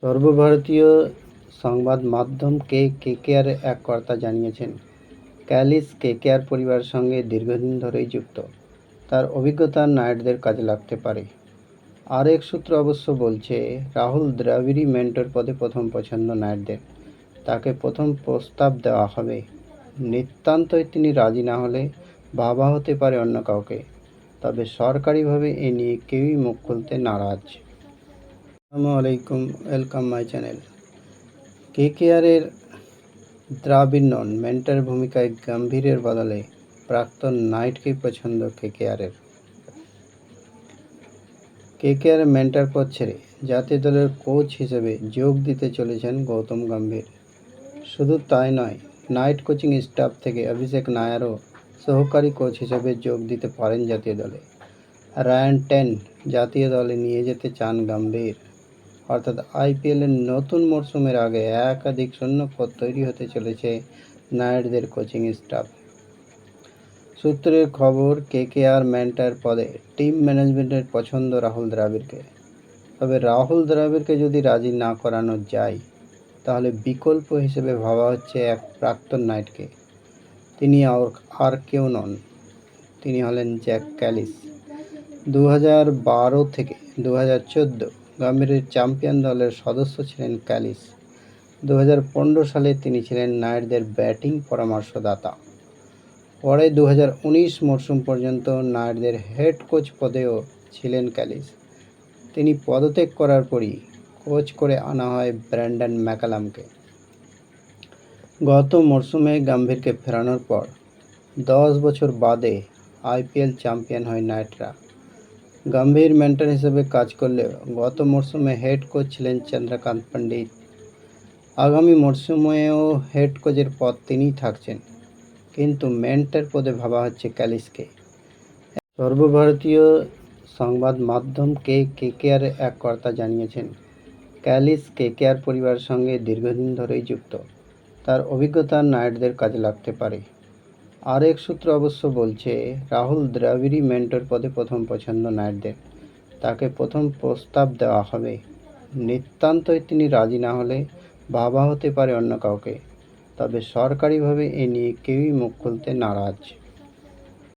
সর্বভারতীয় সংবাদ মাধ্যম কেকেআরের এক কর্তা জানিয়েছেন, ক্যালিস কেকেআর পরিবারের সঙ্গে দীর্ঘদিন ধরেই যুক্ত। তার অভিজ্ঞতা নাইটদের কাজে লাগতে পারে। আর এক সূত্র অবশ্য বলছে, রাহুল দ্রাবিড়ই মেন্টর পদে প্রথম পছন্দ নাইটদের। তাকে প্রথম প্রস্তাব দেওয়া হবে। নিতান্তই তিনি রাজি না হলে ভাবা হতে পারে অন্য কাউকে। তবে সরকারিভাবে এ নিয়ে কেউই মুখ খুলতে নারাজ। আসসালামু আলাইকুম, ওয়েলকাম মাই চ্যানেল। কেকেআরের দ্রাবিড় নন, মেন্টরের ভূমিকায় গম্ভীরের বদলে প্রাক্তন নাইটকেই পছন্দ কেকেআরের মেন্টর পদ ছেড়ে জাতীয় দলের কোচ হিসেবে যোগ দিতে চলেছেন গৌতম গম্ভীর। শুধু তাই নয়, নাইট কোচিং স্টাফ থেকে অভিষেক নায়ারও সহকারী কোচ হিসেবে যোগ দিতে পারেন জাতীয় দলে। রায়ান টেন জাতীয় দলে নিয়ে যেতে চান গম্ভীর। অর্থাৎ আইপিএলের নতুন মরশুমের আগে একাধিক শূন্যপদ তৈরি হতে চলেছে নাইটদের কোচিং স্টাফ। সূত্রের খবর, কেকেআর মেন্টর পদে টিম ম্যানেজমেন্টের পছন্দ রাহুল দ্রাবিড়কে। তবে রাহুল দ্রাবিড়কে যদি রাজি না করানো যায়, তাহলে বিকল্প হিসেবে ভাবা হচ্ছে এক প্রাক্তন নাইটকে। তিনি আর কেউ নন, তিনি হলেন জ্যাক ক্যালিস। 2012 থেকে 2014 গম্ভীরের চ্যাম্পিয়ন দলের সদস্য ছিলেন ক্যালিস। 2015 সালে তিনি ছিলেন নাইটদের ব্যাটিং পরামর্শদাতা। পরে 2019 মরশুম পর্যন্ত নাইটদের হেড কোচ পদেও ছিলেন ক্যালিস। তিনি পদত্যাগ করার পরই কোচ করে আনা হয় ব্র্যান্ডন ম্যাকালামকে। গত মরশুমে গম্ভীরকে ফেরানোর পর 10 বছর বাদে আইপিএল চ্যাম্পিয়ন হয় নাইটরা। গম্ভীর মেন্টর হিসেবে কাজ করলেও গত মরশুমে হেড কোচ ছিলেন চন্দ্রকান্ত পণ্ডিত। আগামী মরশুমেও হেড কোচের পদ তিনিই থাকছেন, কিন্তু মেন্টর পদে ভাবা হচ্ছে ক্যালিসকে। সর্বভারতীয় সংবাদ মাধ্যম কেকেআরের এক কর্তা জানিয়েছেন, ক্যালিস কেকেআর পরিবারের সঙ্গে দীর্ঘদিন ধরেই যুক্ত। তার অভিজ্ঞতা নাইটদের কাজে লাগতে পারে। আর এক সূত্র অবশ্য বলছে, রাহুল দ্রাবিড়ই মেন্টর পদে প্রথম পছন্দ নাইটদের। তাকে প্রথম প্রস্তাব দেওয়া হবে। নিতান্তই তিনি রাজি না হলে ভাবা হতে পারে অন্য কাউকে। তবে সরকারিভাবে এ নিয়ে কেউই মুখ খুলতে নারাজ।